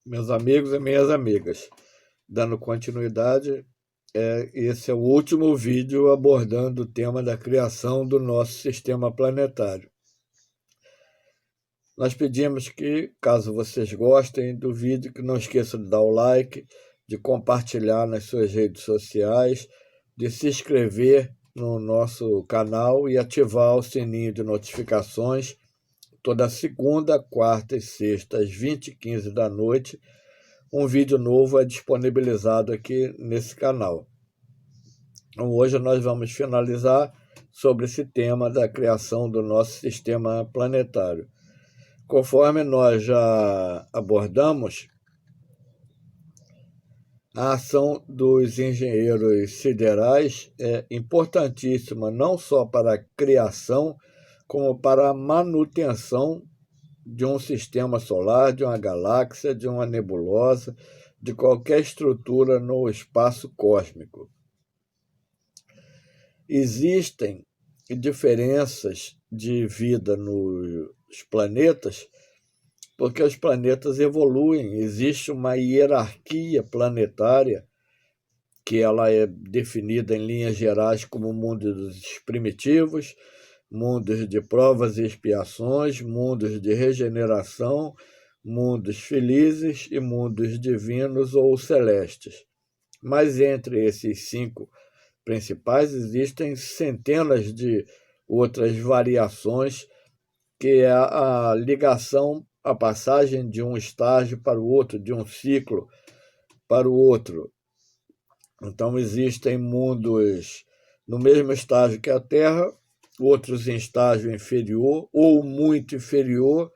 Meus amigos e minhas amigas, dando continuidade, esse é o último vídeo abordando o tema da criação do nosso sistema planetário. Nós pedimos que, caso vocês gostem do vídeo, que não esqueçam de dar o like, de compartilhar nas suas redes sociais, de se inscrever no nosso canal e ativar o sininho de notificações. Toda segunda, quarta e sexta, às 20h15 da noite, um vídeo novo é disponibilizado aqui nesse canal. Então, hoje nós vamos finalizar sobre esse tema da criação do nosso sistema planetário. Conforme nós já abordamos, a ação dos engenheiros siderais é importantíssima não só para a criação, como para a manutenção de um sistema solar, de uma galáxia, de uma nebulosa, de qualquer estrutura no espaço cósmico. Existem diferenças de vida nos planetas, porque os planetas evoluem. Existe uma hierarquia planetária que ela é definida em linhas gerais como mundos primitivos, mundos de provas e expiações, mundos de regeneração, mundos felizes e mundos divinos ou celestes. Mas entre esses 5 principais existem centenas de outras variações, que é a ligação, a passagem de um estágio para o outro, de um ciclo para o outro. Então existem mundos no mesmo estágio que a Terra, outros em estágio inferior ou muito inferior,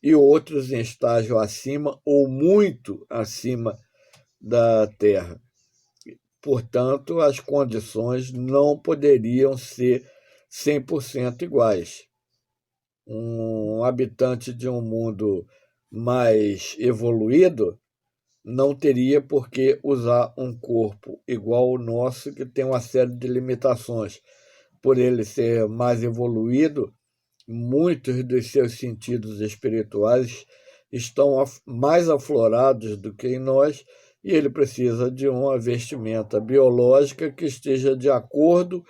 e outros em estágio acima ou muito acima da Terra. Portanto, as condições não poderiam ser 100% iguais. Um habitante de um mundo mais evoluído não teria por que usar um corpo igual ao nosso, que tem uma série de limitações. Por ele ser mais evoluído, muitos dos seus sentidos espirituais estão mais aflorados do que em nós, e ele precisa de uma vestimenta biológica que esteja de acordo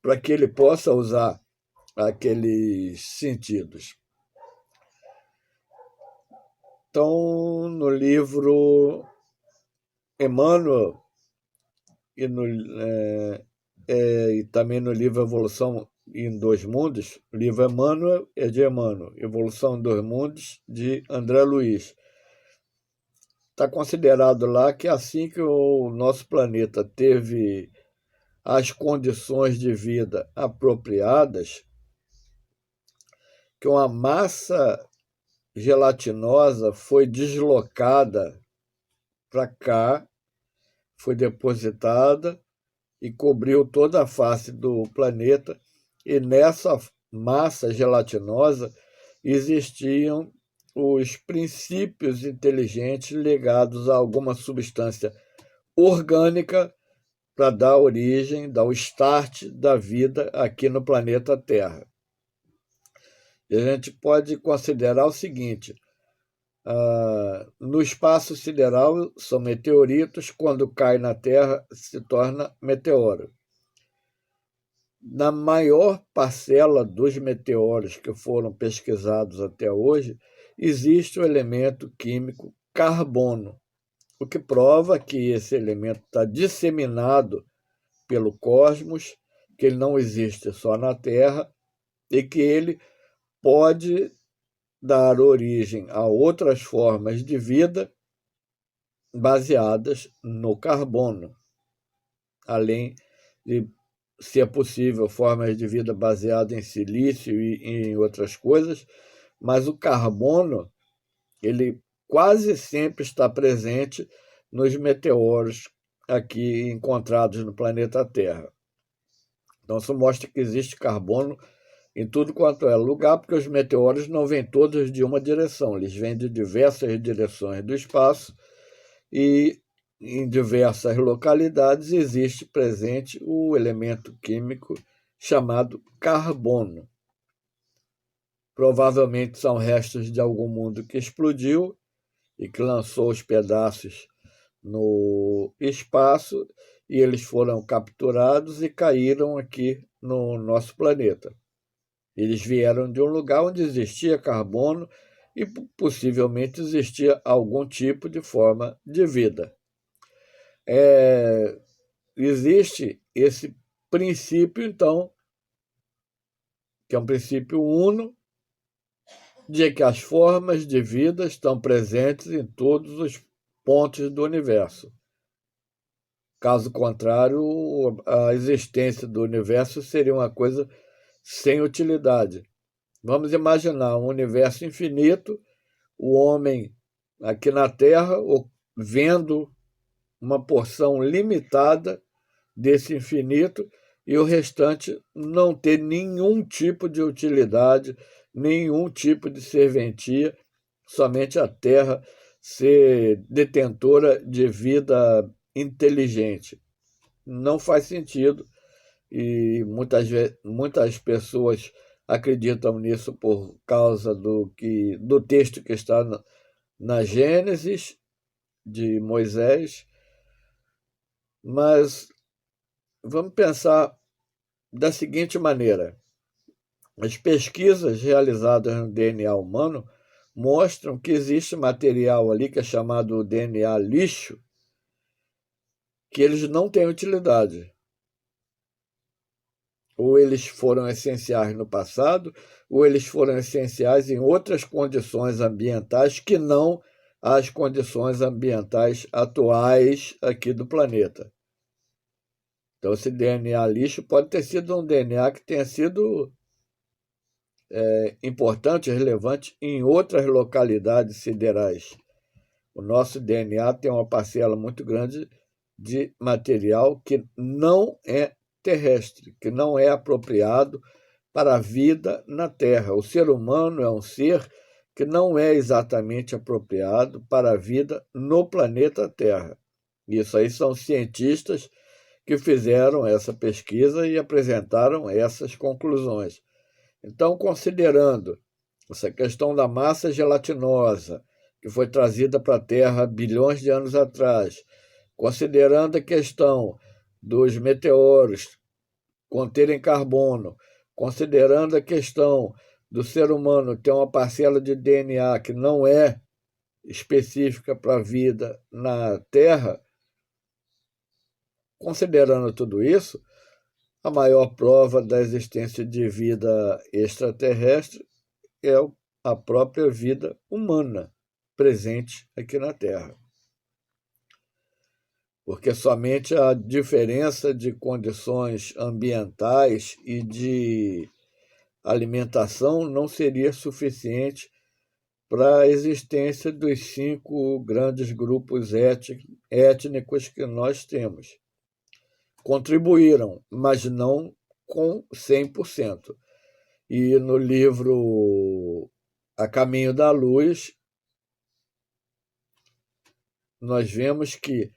para que ele possa usar aqueles sentidos. Então, no livro Emmanuel e também no livro Evolução em 2 Mundos, o livro Emmanuel é de Emmanuel, Evolução em 2 Mundos, de André Luiz. Está considerado lá que assim que o nosso planeta teve as condições de vida apropriadas, que uma massa gelatinosa foi deslocada para cá, foi depositada e cobriu toda a face do planeta, e nessa massa gelatinosa existiam os princípios inteligentes ligados a alguma substância orgânica para dar origem, dar o start da vida aqui no planeta Terra. E a gente pode considerar o seguinte: no espaço sideral são meteoritos, quando cai na Terra se torna meteoro. Na maior parcela dos meteoros que foram pesquisados até hoje, existe o elemento químico carbono, o que prova que esse elemento está disseminado pelo cosmos, que ele não existe só na Terra e que ele pode dar origem a outras formas de vida baseadas no carbono, além de, se é possível, formas de vida baseadas em silício e em outras coisas, mas o carbono, ele quase sempre está presente nos meteoros aqui encontrados no planeta Terra. Então, isso mostra que existe carbono em tudo quanto é lugar, porque os meteoros não vêm todos de uma direção, eles vêm de diversas direções do espaço, e em diversas localidades existe presente o elemento químico chamado carbono. Provavelmente são restos de algum mundo que explodiu e que lançou os pedaços no espaço, e eles foram capturados e caíram aqui no nosso planeta. Eles vieram de um lugar onde existia carbono e possivelmente existia algum tipo de forma de vida. Existe esse princípio, então, que é um princípio uno, de que as formas de vida estão presentes em todos os pontos do universo. Caso contrário, a existência do universo seria uma coisa sem utilidade. Vamos imaginar um universo infinito, o homem aqui na Terra vendo uma porção limitada desse infinito e o restante não ter nenhum tipo de utilidade, nenhum tipo de serventia, somente a Terra ser detentora de vida inteligente. Não faz sentido e muitas pessoas acreditam nisso por causa do texto que está na Gênesis de Moisés, mas vamos pensar da seguinte maneira: as pesquisas realizadas no DNA humano mostram que existe material ali que é chamado DNA lixo, que eles não têm utilidade. Ou eles foram essenciais no passado, ou eles foram essenciais em outras condições ambientais que não as condições ambientais atuais aqui do planeta. Então, esse DNA lixo pode ter sido um DNA que tenha sido importante, relevante em outras localidades siderais. O nosso DNA tem uma parcela muito grande de material que não é terrestre, que não é apropriado para a vida na Terra. O ser humano é um ser que não é exatamente apropriado para a vida no planeta Terra. Isso aí são cientistas que fizeram essa pesquisa e apresentaram essas conclusões. Então, considerando essa questão da massa gelatinosa, que foi trazida para a Terra bilhões de anos atrás, considerando a questão dos meteoros conterem carbono, considerando a questão do ser humano ter uma parcela de DNA que não é específica para a vida na Terra, considerando tudo isso, a maior prova da existência de vida extraterrestre é a própria vida humana presente aqui na Terra. Porque somente a diferença de condições ambientais e de alimentação não seria suficiente para a existência dos 5 grandes grupos étnicos que nós temos. Contribuíram, mas não com 100%. E no livro A Caminho da Luz, nós vemos que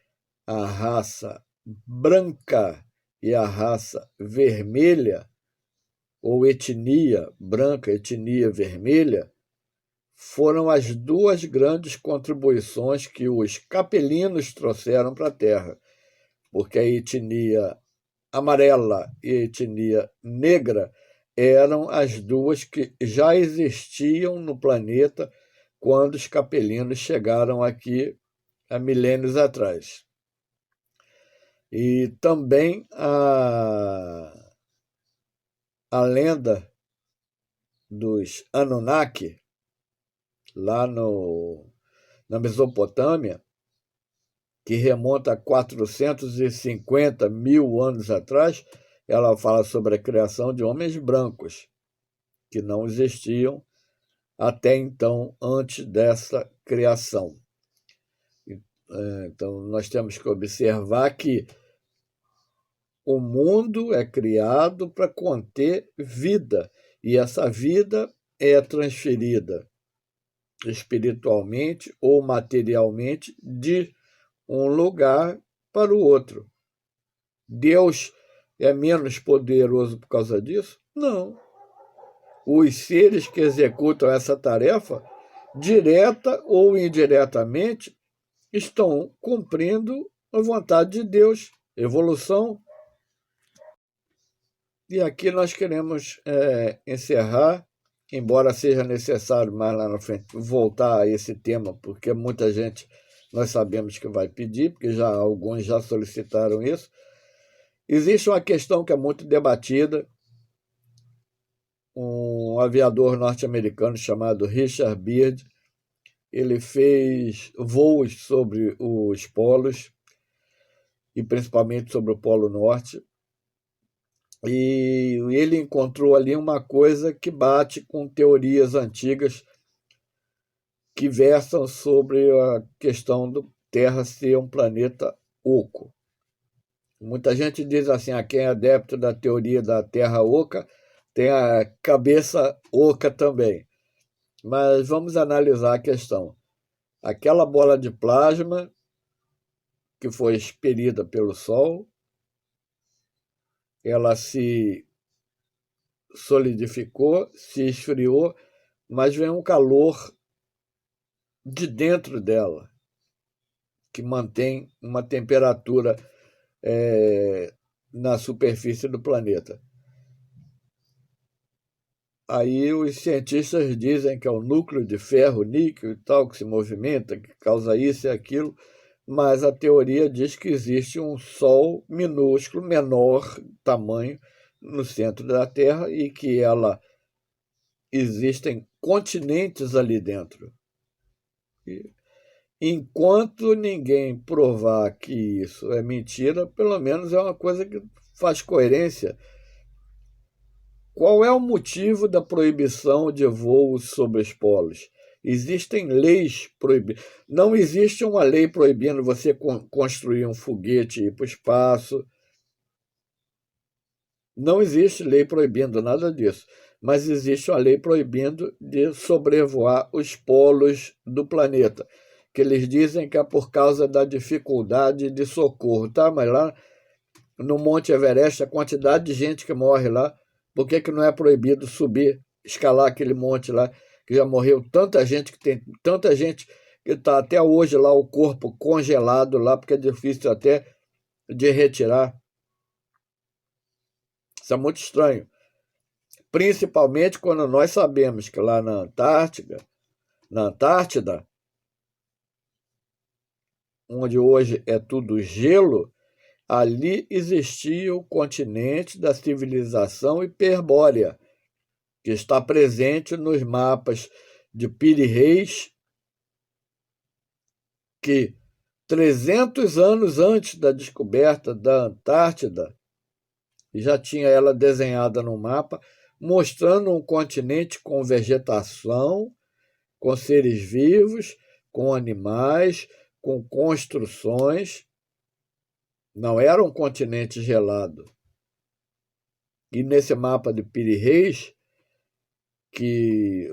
a raça branca e a raça vermelha, ou etnia branca, etnia vermelha, foram as 2 grandes contribuições que os capelinos trouxeram para a Terra, porque a etnia amarela e a etnia negra eram as 2 que já existiam no planeta quando os capelinos chegaram aqui há milênios atrás. E também a lenda dos Anunnaki, lá na Mesopotâmia, que remonta a 450 mil anos atrás, ela fala sobre a criação de homens brancos, que não existiam até então, antes dessa criação. Então, nós temos que observar que o mundo é criado para conter vida, e essa vida é transferida espiritualmente ou materialmente de um lugar para o outro. Deus é menos poderoso por causa disso? Não. Os seres que executam essa tarefa, direta ou indiretamente, estão cumprindo a vontade de Deus, evolução. E aqui nós queremos encerrar, embora seja necessário mais lá na frente voltar a esse tema, porque muita gente nós sabemos que vai pedir, porque já alguns já solicitaram isso. Existe uma questão que é muito debatida. Um aviador norte-americano chamado Richard Byrd, ele fez voos sobre os polos, e principalmente sobre o Polo Norte, e ele encontrou ali uma coisa que bate com teorias antigas que versam sobre a questão do Terra ser um planeta oco. Muita gente diz assim, quem é adepto da teoria da Terra oca tem a cabeça oca também. Mas vamos analisar a questão. Aquela bola de plasma que foi expelida pelo Sol, ela se solidificou, se esfriou, mas vem um calor de dentro dela, que mantém uma temperatura na superfície do planeta. Aí os cientistas dizem que é o núcleo de ferro, níquel e tal, que se movimenta, que causa isso e aquilo, mas a teoria diz que existe um Sol minúsculo, menor tamanho, no centro da Terra e que existem continentes ali dentro. E, enquanto ninguém provar que isso é mentira, pelo menos é uma coisa que faz coerência. Qual é o motivo da proibição de voos sobre os polos? Existem leis proibindo. Não existe uma lei proibindo você construir um foguete e ir para o espaço. Não existe lei proibindo nada disso. Mas existe uma lei proibindo de sobrevoar os polos do planeta, que eles dizem que é por causa da dificuldade de socorro. Tá? Mas lá no Monte Everest, a quantidade de gente que morre lá, por que não é proibido subir, escalar aquele monte lá, que já morreu tanta gente, que tem tanta gente que está até hoje lá, o corpo congelado lá, porque é difícil até de retirar. Isso é muito estranho. Principalmente quando nós sabemos que lá na Antártida, onde hoje é tudo gelo, ali existia o continente da civilização hiperbórea, que está presente nos mapas de Piri Reis, que 300 anos antes da descoberta da Antártida, já tinha ela desenhada no mapa, mostrando um continente com vegetação, com seres vivos, com animais, com construções. Não era um continente gelado. E nesse mapa de Piri Reis, que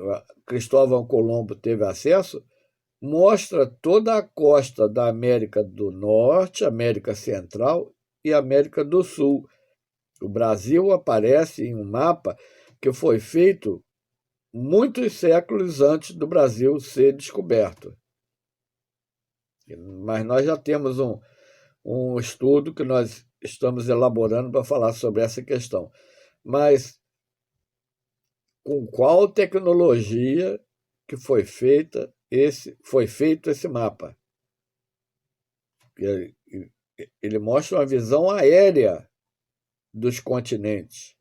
Cristóvão Colombo teve acesso, mostra toda a costa da América do Norte, América Central e América do Sul. O Brasil aparece em um mapa que foi feito muitos séculos antes do Brasil ser descoberto. Mas nós já temos um estudo que nós estamos elaborando para falar sobre essa questão. Mas com qual tecnologia que foi feito esse mapa? Ele mostra uma visão aérea dos continentes.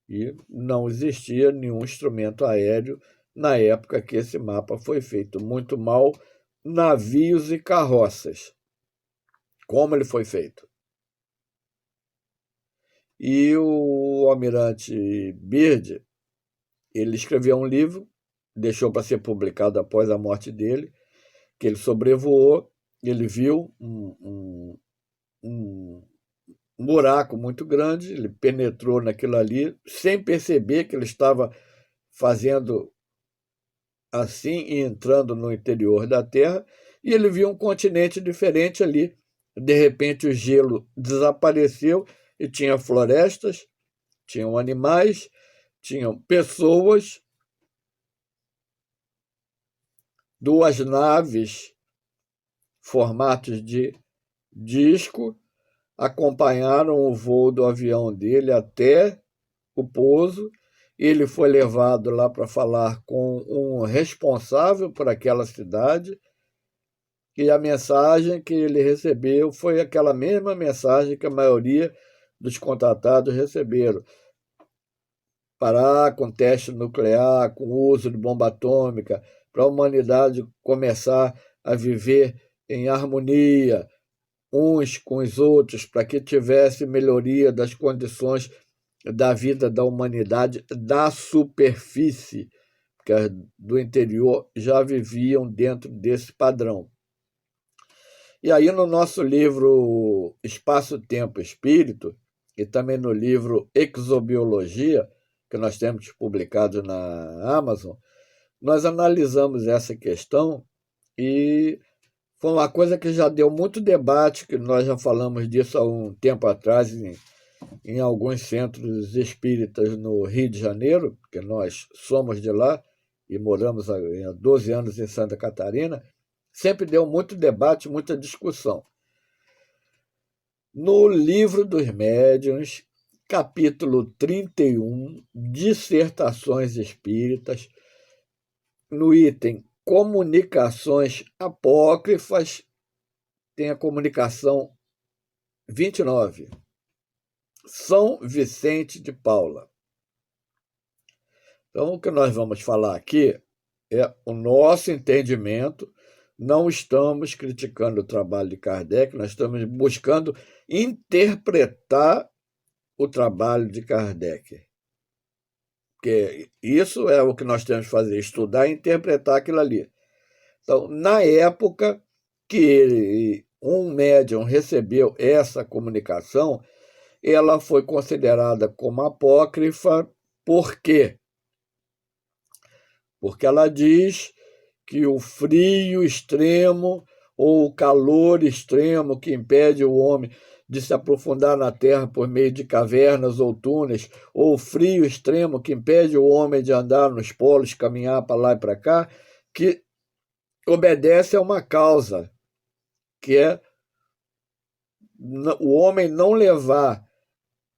E não existia nenhum instrumento aéreo na época que esse mapa foi feito. Muito mal navios e carroças. Como ele foi feito? E o almirante Byrd, ele escreveu um livro, deixou para ser publicado após a morte dele, que ele sobrevoou, ele viu um buraco muito grande, ele penetrou naquilo ali, sem perceber que ele estava fazendo assim e entrando no interior da Terra, e ele viu um continente diferente ali. De repente o gelo desapareceu e tinha florestas, tinham animais, tinham pessoas, 2 naves, formatos de disco, acompanharam o voo do avião dele até o pouso. Ele foi levado lá para falar com um responsável por aquela cidade, e a mensagem que ele recebeu foi aquela mesma mensagem que a maioria dos contratados receberam: parar com teste nuclear, com o uso de bomba atômica, para a humanidade começar a viver em harmonia uns com os outros, para que tivesse melhoria das condições da vida da humanidade da superfície, porque as do interior já viviam dentro desse padrão. E aí, no nosso livro Espaço, Tempo, Espírito, e também no livro Exobiologia, que nós temos publicado na Amazon, nós analisamos essa questão, e foi uma coisa que já deu muito debate, que nós já falamos disso há um tempo atrás em alguns centros espíritas no Rio de Janeiro, porque nós somos de lá e moramos há 12 anos em Santa Catarina. Sempre deu muito debate, muita discussão. No Livro dos Médiuns, capítulo 31, Dissertações Espíritas, no item Comunicações Apócrifas, tem a comunicação 29, São Vicente de Paula. Então, o que nós vamos falar aqui é o nosso entendimento. Não estamos criticando o trabalho de Kardec, nós estamos buscando interpretar o trabalho de Kardec. Porque isso é o que nós temos que fazer, estudar e interpretar aquilo ali. Então, na época que um médium recebeu essa comunicação, ela foi considerada como apócrifa. Por quê? Porque ela diz que o frio extremo ou o calor extremo que impede o homem de se aprofundar na terra por meio de cavernas ou túneis, ou o frio extremo que impede o homem de andar nos polos, caminhar para lá e para cá, que obedece a uma causa, que é o homem não levar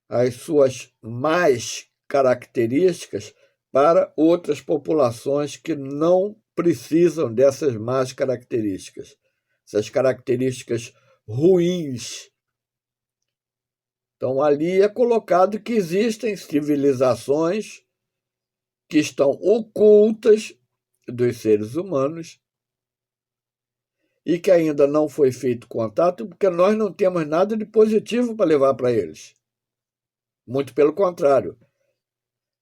as suas más características para outras populações que não precisam dessas más características, essas características ruins. Então, ali é colocado que existem civilizações que estão ocultas dos seres humanos e que ainda não foi feito contato, porque nós não temos nada de positivo para levar para eles. Muito pelo contrário.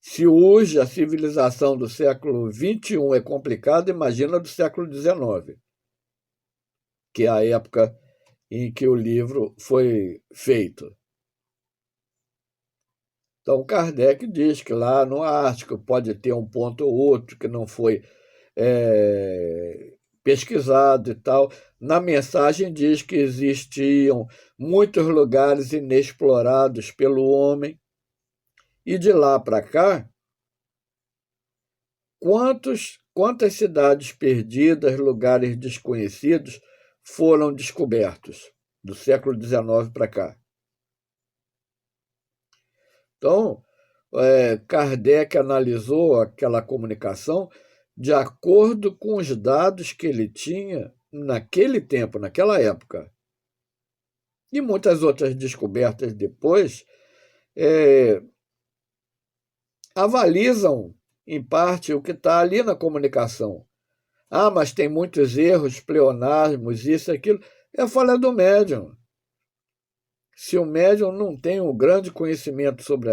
Se hoje a civilização do século XXI é complicada, imagina do século XIX, que é a época em que o livro foi feito. Então, Kardec diz que lá no Ártico pode ter um ponto ou outro que não foi pesquisado e tal. Na mensagem diz que existiam muitos lugares inexplorados pelo homem. E de lá para cá, quantas cidades perdidas, lugares desconhecidos foram descobertos do século XIX para cá? Então, Kardec analisou aquela comunicação de acordo com os dados que ele tinha naquele tempo, naquela época. E muitas outras descobertas depois avalizam, em parte, o que está ali na comunicação. Ah, mas tem muitos erros, pleonasmos, isso e aquilo. É a falha do médium. Se o médium não tem um grande conhecimento sobre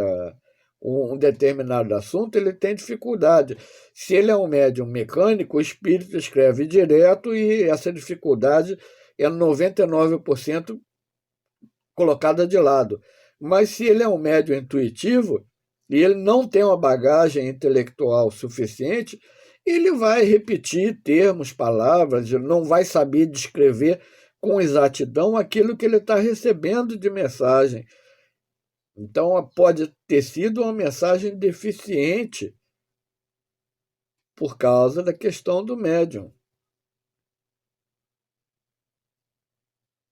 um determinado assunto, ele tem dificuldade. Se ele é um médium mecânico, o espírito escreve direto e essa dificuldade é 99% colocada de lado. Mas se ele é um médium intuitivo e ele não tem uma bagagem intelectual suficiente, ele vai repetir termos, palavras, ele não vai saber descrever com exatidão aquilo que ele está recebendo de mensagem. Então, pode ter sido uma mensagem deficiente por causa da questão do médium.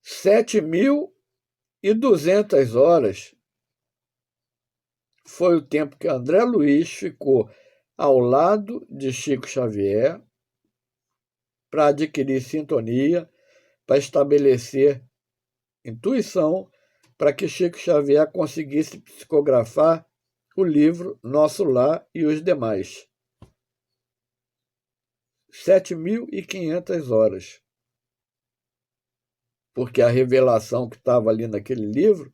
7.200 horas foi o tempo que André Luiz ficou ao lado de Chico Xavier para adquirir sintonia, para estabelecer intuição, para que Chico Xavier conseguisse psicografar o livro Nosso Lar e os Demais. 7.500 horas. Porque a revelação que estava ali naquele livro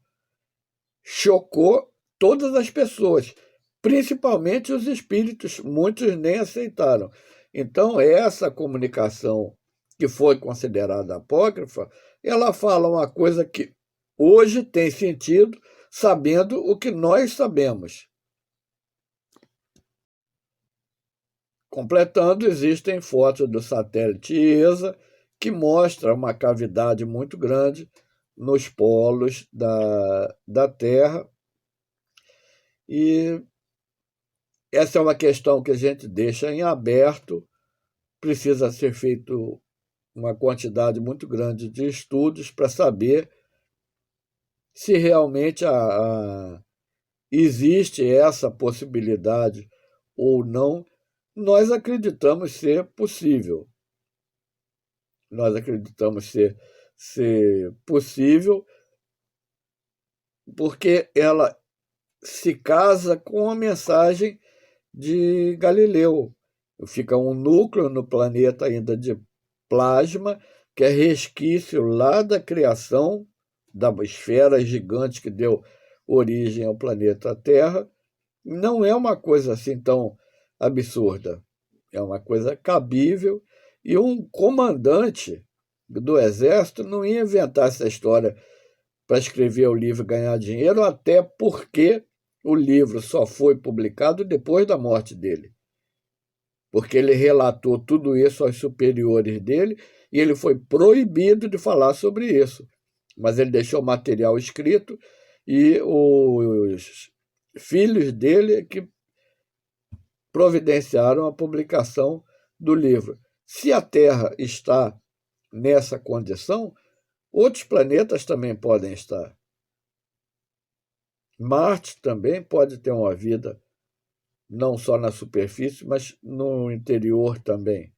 chocou todas as pessoas, principalmente os espíritos, muitos nem aceitaram. Então, essa comunicação que foi considerada apócrifa, ela fala uma coisa que hoje tem sentido, sabendo o que nós sabemos. Completando, existem fotos do satélite ESA que mostra uma cavidade muito grande nos polos da Terra. E essa é uma questão que a gente deixa em aberto. Precisa ser feito uma quantidade muito grande de estudos para saber se realmente existe essa possibilidade ou não. Nós acreditamos ser possível. Nós acreditamos ser possível porque ela se casa com a mensagem de Galileu. Fica um núcleo no planeta ainda de plasma, que é resquício lá da criação da esfera gigante que deu origem ao planeta Terra. Não é uma coisa assim tão absurda. É uma coisa cabível. E um comandante do exército não ia inventar essa história para escrever o livro e ganhar dinheiro, até porque o livro só foi publicado depois da morte dele. Porque ele relatou tudo isso aos superiores dele e ele foi proibido de falar sobre isso. Mas ele deixou o material escrito e os filhos dele que providenciaram a publicação do livro. Se a Terra está nessa condição, outros planetas também podem estar. Marte também pode ter uma vida, não só na superfície, mas no interior também.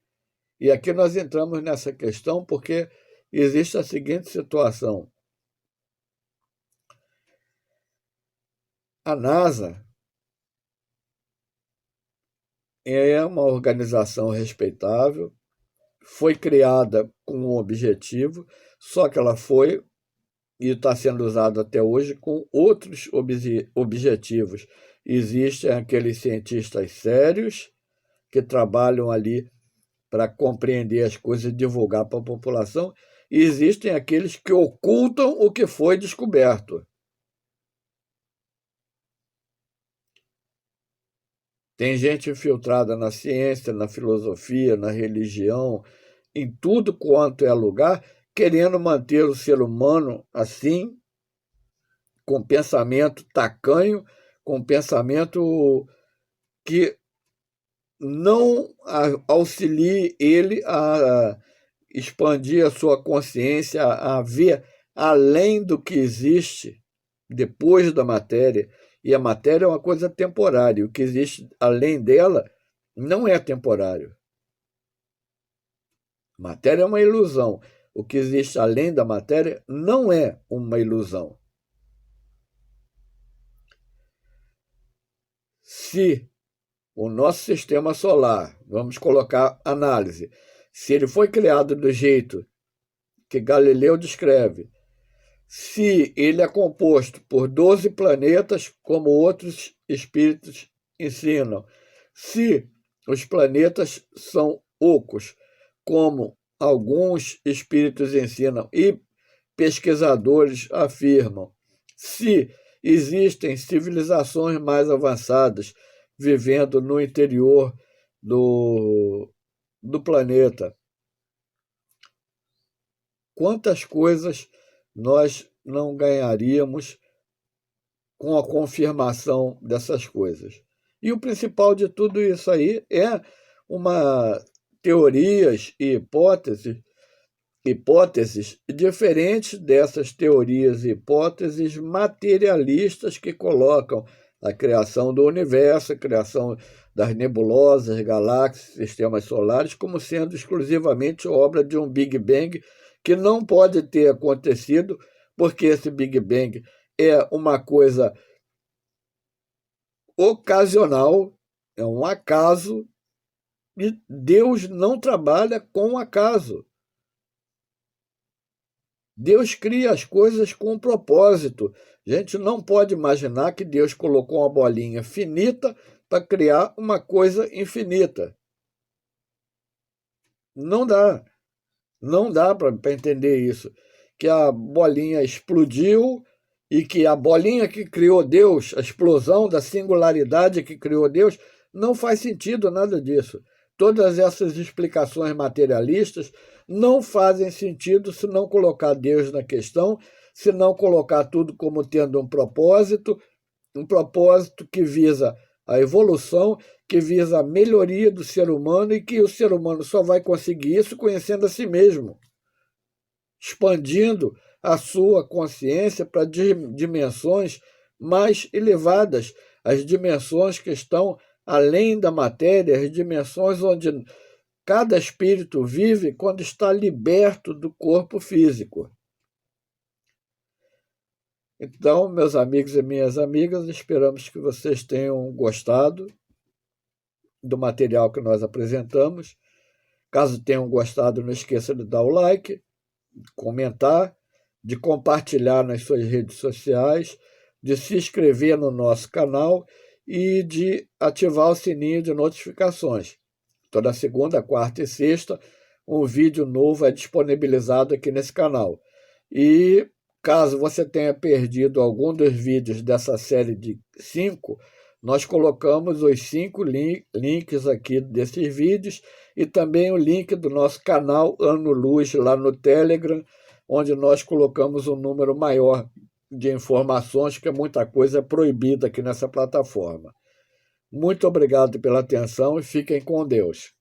E aqui nós entramos nessa questão porque existe a seguinte situação. A NASA é uma organização respeitável, foi criada com um objetivo, só que ela foi e está sendo usada até hoje com outros objetivos. Existem aqueles cientistas sérios que trabalham ali para compreender as coisas e divulgar para a população, e existem aqueles que ocultam o que foi descoberto. Tem gente infiltrada na ciência, na filosofia, na religião, em tudo quanto é lugar, querendo manter o ser humano assim, com pensamento tacanho, com pensamento que não auxilie ele a expandir a sua consciência, a ver além do que existe depois da matéria. E a matéria é uma coisa temporária. O que existe além dela não é temporário. Matéria é uma ilusão. O que existe além da matéria não é uma ilusão. Se o nosso sistema solar, vamos colocar análise, se ele foi criado do jeito que Galileu descreve, se ele é composto por 12 planetas, como outros espíritos ensinam, se os planetas são ocos, como alguns espíritos ensinam e pesquisadores afirmam, se existem civilizações mais avançadas vivendo no interior do planeta, quantas coisas nós não ganharíamos com a confirmação dessas coisas. E o principal de tudo isso aí é uma teorias e hipóteses hipóteses diferentes dessas teorias e hipóteses materialistas que colocam a criação do universo, a criação das nebulosas, galáxias, sistemas solares, como sendo exclusivamente obra de um Big Bang que não pode ter acontecido, porque esse Big Bang é uma coisa ocasional, é um acaso, e Deus não trabalha com acaso. Deus cria as coisas com um propósito. A gente não pode imaginar que Deus colocou uma bolinha finita para criar uma coisa infinita. Não dá. Não dá para entender isso. Que a bolinha explodiu e que a bolinha que criou Deus, a explosão da singularidade que criou Deus, não faz sentido nada disso. Todas essas explicações materialistas não fazem sentido se não colocar Deus na questão, se não colocar tudo como tendo um propósito que visa a evolução, que visa a melhoria do ser humano e que o ser humano só vai conseguir isso conhecendo a si mesmo, expandindo a sua consciência para dimensões mais elevadas, as dimensões que estão além da matéria, as dimensões onde cada espírito vive quando está liberto do corpo físico. Então, meus amigos e minhas amigas, esperamos que vocês tenham gostado do material que nós apresentamos. Caso tenham gostado, não esqueça de dar o like, de comentar, de compartilhar nas suas redes sociais, de se inscrever no nosso canal e de ativar o sininho de notificações. Toda segunda, quarta e sexta, um vídeo novo é disponibilizado aqui nesse canal. E caso você tenha perdido algum dos vídeos dessa série de 5, nós colocamos os 5 links aqui desses vídeos e também o link do nosso canal Ano Luz lá no Telegram, onde nós colocamos um número maior de informações, porque muita coisa é proibida aqui nessa plataforma. Muito obrigado pela atenção e fiquem com Deus.